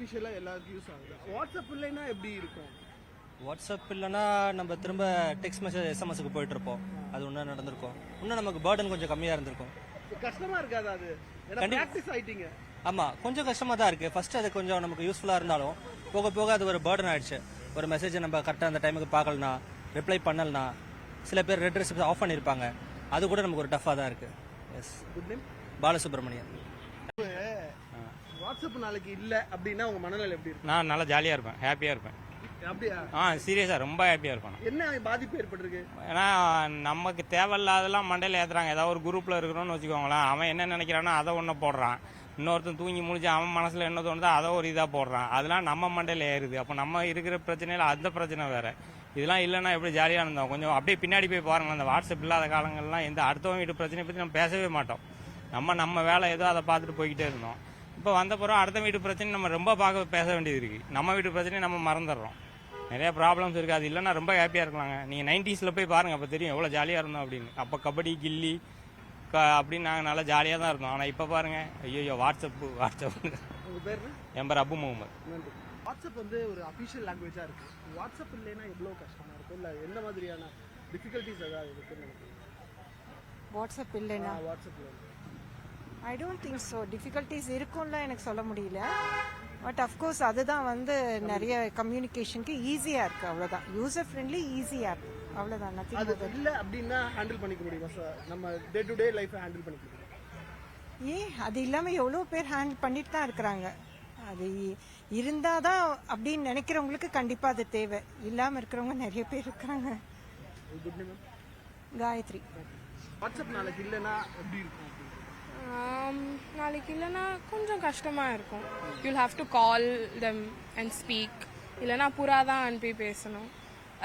அஃபிஷியலாக எல்லாருக்கும் யூஸ் ஆகுது. வாட்ஸ்அப் இல்லைன்னா எப்படி இருக்கும்? வாட்ஸ்அப் இல்லைன்னா நம்ம திரும்ப டெக்ஸ்ட் மெசேஜ் எஸ்எம்எஸ்க்கு போயிட்டு இருப்போம். அது ஒன்றும் நடந்திருக்கும். இன்னும் நமக்கு பேர்டன் கொஞ்சம் கம்மியாக இருந்திருக்கும். கஷ்டமா இருக்காது அது? ப்ராக்டிஸ் ஆயிட்டீங்க. ஆமாம், கொஞ்சம் கஷ்டமாக தான் இருக்குது. ஃபர்ஸ்ட் அது கொஞ்சம் நமக்கு யூஸ்ஃபுல்லாக இருந்தாலும் போக போக அது ஒரு பேர்டன் ஆயிடுச்சு. ஒரு மெசேஜை நம்ம கரெக்டாக அந்த டைமுக்கு பார்க்கலனா, ரிப்ளை பண்ணலனா, சில பேர் ரெட் ரெசிப்ட் ஆஃப் பண்ணியிருப்பாங்க. அது கூட நமக்கு ஒரு டஃப்பாக தான் இருக்குது. Yes. Good name Balasubramanian. WhatsApp நாளைக்கு இல்லை அப்படின்னா உங்க மனநிலை எப்படி இருக்கும்? நான் நல்லா ஜாலியாக இருப்பேன், ஹாப்பியாக இருப்பேன். அப்படியா? சீரியஸாக ரொம்ப ஹாப்பியாக இருப்பேன். என்ன பாதிப்பு ஏற்பட்டிருக்கு? ஏன்னா நமக்கு தேவையில்லாதெல்லாம் மண்டையில் ஏற்றுறாங்க. ஏதாவது ஒரு குரூப்பில் இருக்கிறோன்னு வச்சுக்கோங்களேன், அவன் என்ன நினைக்கிறானோ அதை ஒன்று போடுறான். இன்னொருத்தன் தூங்கி முடிஞ்சு அவன் மனசில் என்ன தோணுதோ அதை ஒரு இதாக போடுறான். அதெல்லாம் நம்ம மண்டையில் ஏறுது. அப்போ நம்ம இருக்கிற பிரச்சனையில் அந்த பிரச்சனை வேறு. இதெல்லாம் இல்லைன்னா எப்படி ஜாலியாக இருந்தோம். கொஞ்சம் அப்படியே பின்னாடி போய் பாருங்கள். அந்த வாட்ஸ்அப் இல்லாத காலங்கள்லாம் எந்த அடுத்தவங்க வீட்டு பிரச்சனையை பற்றி நம்ம பேசவே மாட்டோம். நம்ம வேலை ஏதோ அதை பார்த்துட்டு போய்கிட்டே இருந்தோம். இப்போ வந்த பிறகு அடுத்த வீட்டு பிரச்சனை நம்ம ரொம்ப பேச வேண்டியது இருக்குது. நம்ம வீட்டு பிரச்சனையை நம்ம மறந்துடுறோம். நிறைய ப்ராப்ளம்ஸ் இருக்குது. அது இல்லைன்னா ரொம்ப ஹாப்பியாக இருக்கலாங்க. நீங்கள் 90s போய் பாருங்கள், அப்போ தெரியும் எவ்வளோ ஜாலியாக இருந்தோம் அப்படின்னு. அப்போ கபடி கில்லி அப்படின்னு நாங்கள் நல்லா ஜாலியாக தான் இருந்தோம். ஆனால் இப்போ பாருங்கள், ஐயோ வாட்ஸ்அப். உங்கள் பேர்? என் பேர் அபு முகமது. நன்றி. வாட்ஸ்அப் வந்து ஒரு அஃபிஷியல் லாங்குவேஜாக இருக்குது. வாட்ஸ்அப் இல்லைன்னா எவ்வளோ கஷ்டமாக இருக்கும்? இல்லை எந்த மாதிரியான டிஃபிகல்ட்டிஸ் ஏதாவது இருக்குன்னு நினைக்கிறீங்க? வாட்ஸ்அப் இல்லைன்னா I don't think so. Difficulties இருக்கும்ல எனக்கு சொல்ல முடியல. பட் அஃப்கோர்ஸ் அதுதான் வந்து நிறைய கம்யூனிகேஷனுக்கு ஈஸியாக இருக்குது. அவ்வளோதான். யூசர் ஃப்ரெண்ட்லி ஈஸியாக இருக்குது. அவ்வளோதான். அது இல்லை அப்படின்னா ஹேண்டில் பண்ணிக்க முடியுமா சார்? நம்ம டே டு டே லைஃப்பை ஹேண்டில் பண்ணிக்க முடியும்? அது இல்லாமல் எவ்வளோ பேர் ஹேண்டில் பண்ணிட்டு தான் இருக்கிறாங்க. அது இருந்தால் தான் அப்படின்னு நினைக்கிறவங்களுக்கு கண்டிப்பாக அது தேவை. இல்லாமல் இருக்கிறவங்க நிறைய பேர் இருக்கிறாங்க. காயத்ரி. வாட்ஸ்அப் நாளைக்கு இல்லைன்னா எப்படி இருக்கும்? நாளைக்கு இல்லைன்னா கொஞ்சம் கஷ்டமாக இருக்கும். You'll have to call them and speak. இல்லைனா புறா தான் அனுப்பி பேசணும்.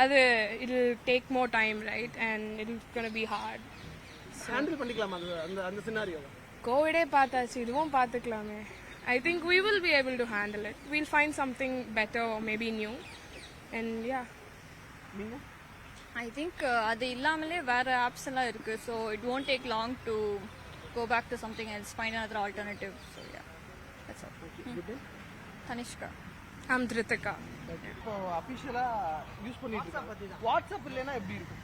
அது it will take more time, right? And it is gonna be hard. Handle பண்ணிக்கலாமா அந்த சினாரியோவை? கோவிடே பார்த்தாச்சு, இதுவும் பார்த்துக்கலாமே. I think we will be able to handle it. We'll find something better or maybe new. And yeah. I think அது இல்லாமலே வேற apps எல்லாம் இருக்கு. So it won't take long to go back to something else, find another alternative. So yeah, that's all. Tanishka. I'm Dhritika. இப்போ அஃபிஷியலா use பண்ணிட்டு இருக்கோம். WhatsApp இல்லைன்னா எப்படி இருக்கும்?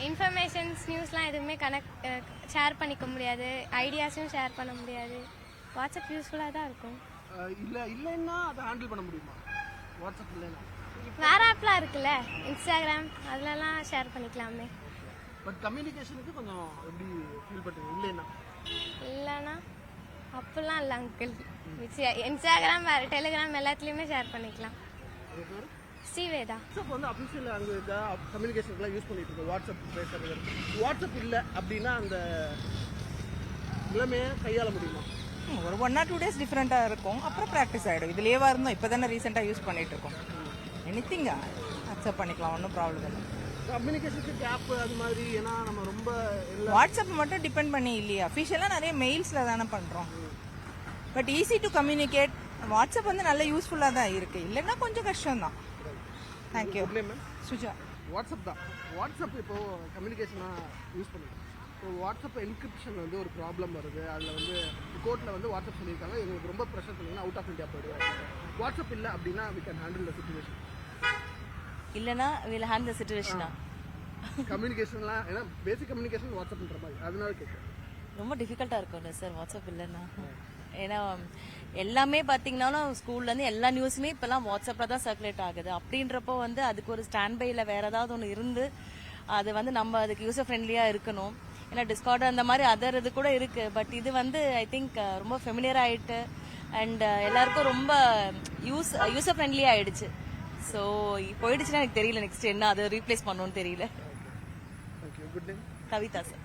இன்ஃபர்மேஷன்ஸ் நியூஸ்லாம் எதுவுமே ஷேர் பண்ணிக்க முடியாது. ஐடியாஸும் ஷேர் பண்ண முடியாது. வாட்ஸ்அப் யூஸ்ஃபுல்லாக தான் இருக்கும். இல்லைன்னா அதை ஹேண்டில் பண்ண முடியுமா? வாட்ஸ்அப் இல்லைன்னா வேற ஆப்லாம் இருக்குல்ல, இன்ஸ்டாகிராம், அதுலலாம் ஷேர் பண்ணிக்கலாமே. பட் கம்யூனிகேஷனுக்கு கொஞ்சம் எப்படி ஃபீல் பண்ணுறீங்க இல்லைன்னா? அப்படிலாம் இல்லை அங்கிள். இன்ஸ்டாகிராம், வேறு டெலிகிராம் எல்லாத்துலேயுமே ஷேர் பண்ணிக்கலாம். ஸ்ரீவேதா. வாட்ஸ்அப் வந்து அஃபிஷியல் லாங்குவேஜாக கம்யூனிகேஷனுக்குலாம் யூஸ் பண்ணிட்டு இருக்கோம். வாட்ஸ்அப் பேசுறது. வாட்ஸ்அப் இல்லை அப்படின்னா அந்த நிலைமையை கையாள முடியுமா? ஒரு 1 or 2 days டிஃப்ரெண்ட்டாக இருக்கும். அப்புறம் ப்ராக்டிஸ் ஆகிடும். இதுலேயே இருந்தோம். இப்போ தானே ரீசெண்டாக யூஸ் பண்ணிட்டு இருக்கோம். எனிதிங் அக்செப்ட் பண்ணிக்கலாம், ஒன்றும் ப்ராப்ளம் இல்லை. கம்யூனிகேஷனுக்கு கேப் அது மாதிரி. ஏன்னா நம்ம ரொம்ப வாட்ஸ்அப் மட்டும் டிபெண்ட் பண்ணி இல்லையா, அஃபிஷியலாக நிறைய மெயில்ஸில் தானே பண்ணுறோம். But easy to communicate. WhatsApp வந்து நல்ல யூஸ்ஃபுல்லாக தான் இருக்குது. இல்லைன்னா கொஞ்சம் கஷ்டம்தான். தேங்க்யூ. சுஜா. வாட்ஸ்அப் தான். வாட்ஸ்அப் இப்போது கம்யூனிகேஷனாக யூஸ் பண்ணிக்கலாம். இப்போ வாட்ஸ்அப் என்கிரிப்ஷன் வந்து ஒரு ப்ராப்ளம் வருது. அதில் வந்து கோர்ட்டில் வந்து வாட்ஸ்அப் சொல்லியிருக்காங்க, எங்களுக்கு ரொம்ப ப்ரெஷர் பண்ணிங்கன்னா அவுட் ஆஃப் இந்தியா போயிடுவாங்க. வாட்ஸ்அப் இல்லை அப்படின்னா we can handle the situation. இல்லைனா we'll handle the situation. கம்யூனிகேஷன்லாம் ஏன்னா பேசிக் கம்யூனிகேஷன் வாட்ஸ்அப்ன்ற மாதிரி, அதனால கேட்குறேன். ரொம்ப டிஃபிகல்ட்டாக இருக்கும்ல சார் வாட்ஸ்அப் இல்லைன்னா? ஏன்னா எல்லாமே பார்த்தீங்கன்னாலும் ஸ்கூல்லேருந்து எல்லா நியூஸுமே இப்போல்லாம் வாட்ஸ்அப்பில் தான் சர்க்குலேட் ஆகுது. அப்படின்றப்போ வந்து அதுக்கு ஒரு ஸ்டாண்ட் பையில் வேறு ஏதாவது ஒன்று இருந்து அது வந்து நம்ம அதுக்கு யூசர் ஃப்ரெண்ட்லியாக இருக்கணும். ஏன்னா டிஸ்கார்ட் அந்த மாதிரி அதர் இது கூட இருக்குது. பட் இது வந்து ஐ திங்க் ரொம்ப ஃபெமிலியர் ஆகிட்டு அண்ட் எல்லாருக்கும் ரொம்ப யூசர் ஃப்ரெண்ட்லியாக ஆகிடுச்சு. ஸோ போயிடுச்சுன்னா எனக்கு தெரியல நெக்ஸ்ட் என்ன அதை ரீப்ளேஸ் பண்ணணும்னு தெரியல. கவிதா சார்.